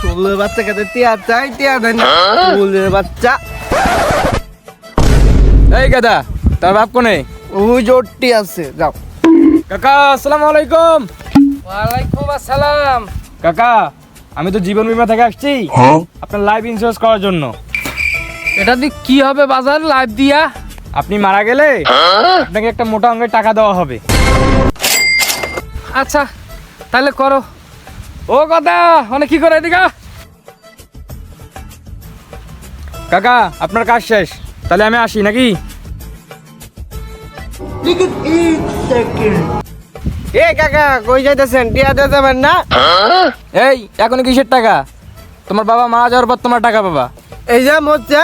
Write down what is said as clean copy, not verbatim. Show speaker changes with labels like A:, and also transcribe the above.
A: চুলের বাচ্চা কাছে টিয়া চাই, টিয়া দেন না। চুলের বাচ্চা।
B: এই গাদা, তার বাপ কোনে?
A: ওই জোরটি আছে, যাও।
B: কাকা আসসালামু আলাইকুম।
C: ওয়ালাইকুম আসসালাম।
B: কাকা, আমি তো জীবন বীমা থেকে আসছি আপনার লাইফ ইন্স্যুরেন্স করার জন্য।
C: এটা দিয়ে কি হবে বাজার লাইভ দিয়া?
B: আপনি মারা গেলে আপনাকে একটা মোটা অঙ্কের টাকা দেওয়া হবে।
C: আচ্ছা তাহলে করো। ও কথা মানে কি করে এদিকে?
B: কাকা আপনার কাজ শেষ, তাহলে আমি আসি নাকি?
A: এ কাকা, কই যাইতেছেন? টিয়া দিয়ে যাবেন না?
B: এই এখন কিসের টাকা? তোমার বাবা মারা যাওয়ার পর তোমার টাকা পাবা।
A: এই যে মোচা।